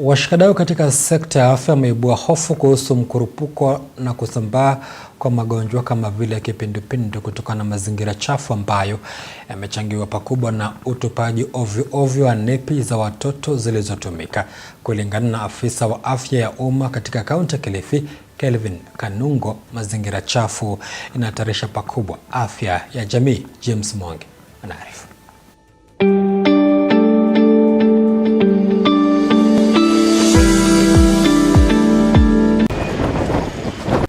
Washikadau katika sekta ya afya wameibua hofu kuhusu mkurupuko na kusambaa kwa magonjwa kama vile kipindupindu kutokana na mazingira chafu ambayo yamechangiwa pakubwa na utupaji ovyo wa nepi za watoto zilizotumika. Kulingana na afisa wa afya ya umma katika kaunti ya Kilifi, Kelvin Kanungo, mazingira chafu inahatarisha pakubwa afya ya jamii. James Mwangi anaarifu.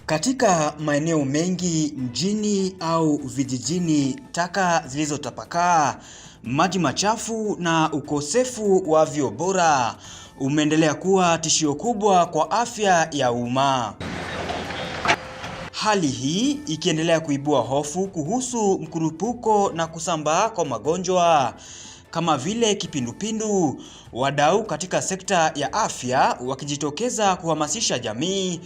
Katika maeneo mengi mjini au vijijini, taka zilizotapakaa, maji machafu na ukosefu wa vyoo bora umeendelea kuwa tishio kubwa kwa afya ya umma. Hali hii ikiendelea kuibua hofu kuhusu mkurupuko na kusambaa kwa magonjwa kama vile kipindupindu, wadau katika sekta ya afya wakijitokeza kuhamasisha jamii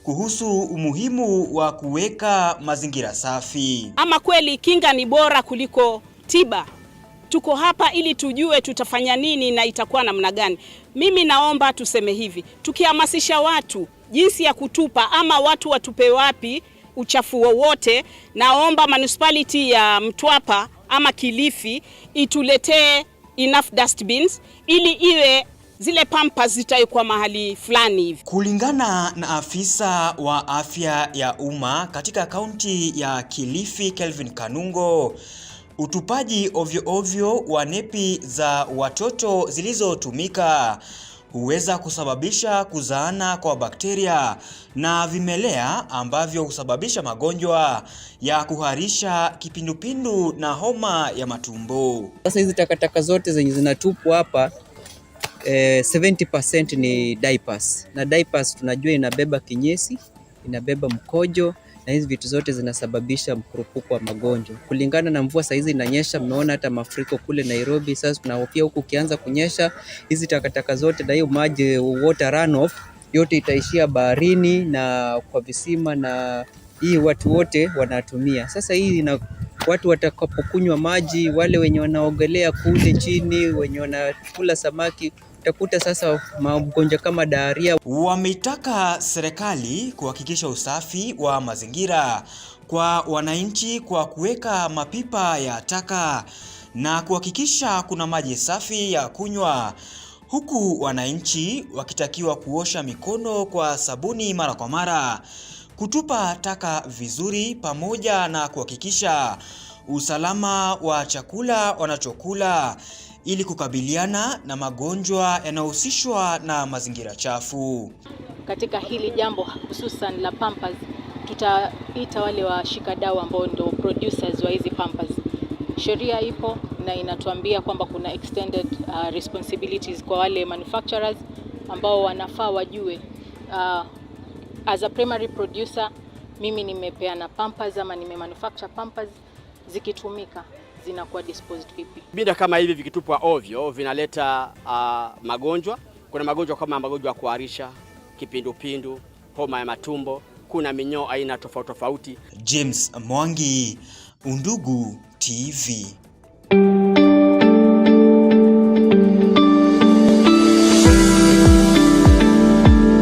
kuhusu umuhimu wa kuweka mazingira safi. Ama kweli kinga ni bora kuliko tiba. Tuko hapa ili tujue tutafanya nini na itakuwa namna gani. Mimi naomba tuseme hivi, tukihamasisha watu jinsi ya kutupa ama watu watupe wapi uchafu wowote, naomba municipality ya Mtwapa ama Kilifi ituletee enough dustbins ili iwe zile pampas zitawekwa mahali fulani hivi. Kulingana na afisa wa afya ya umma katika kaunti ya Kilifi, Kelvin Kanungo, utupaji ovyo wa nepi za watoto zilizotumika huweza kusababisha kuzaana kwa bakteria na vimelea ambavyo husababisha magonjwa ya kuharisha, kipindupindu na homa ya matumbo. Sasa hizi takataka zote zenye zinatupwa hapa 70% ni diapers, na diapers tunajua inabeba kinyesi, inabeba mkojo, na hizi vitu zote zinasababisha mkurupuko wa magonjwa. Kulingana na mvua saizi inanyesha, mmeona hata mafuriko kule Nairobi. Sasa tunahofia huku ukianza kunyesha, hizi takataka zote na hiyo maji, water runoff yote itaishia baharini na kwa visima, na hii watu wote wanatumia. Sasa hii watu watakapokunywa maji, wale wenye wanaogelea kule chini, wenye wanakula samaki, utakuta sasa magonjwa kama diarrhea. Wameitaka serikali kuhakikisha usafi wa mazingira kwa wananchi kwa kuweka mapipa ya taka na kuhakikisha kuna maji safi ya kunywa, huku wananchi wakitakiwa kuosha mikono kwa sabuni mara kwa mara, kutupa taka vizuri, pamoja na kuhakikisha usalama wa chakula wanachokula ili kukabiliana na magonjwa yanayohusishwa na mazingira chafu. Katika hili jambo hususan la pampers, tutaita wale washikadau ambao ndio producers wa hizi pampers. Sheria ipo na inatuambia kwamba kuna extended responsibilities kwa wale manufacturers ambao wanafaa wajue as a primary producer, mimi nimepeana pampers ama nimemanufacture pampers, zikitumika zinakuwa disposed vipi. Bidhaa kama hivi vikitupwa ovyo vinaleta magonjwa. Kuna magonjwa kama magonjwa ya kuharisha, kipindupindu, homa ya matumbo, kuna minyoo aina tofauti. James Mwangi, Undugu TV.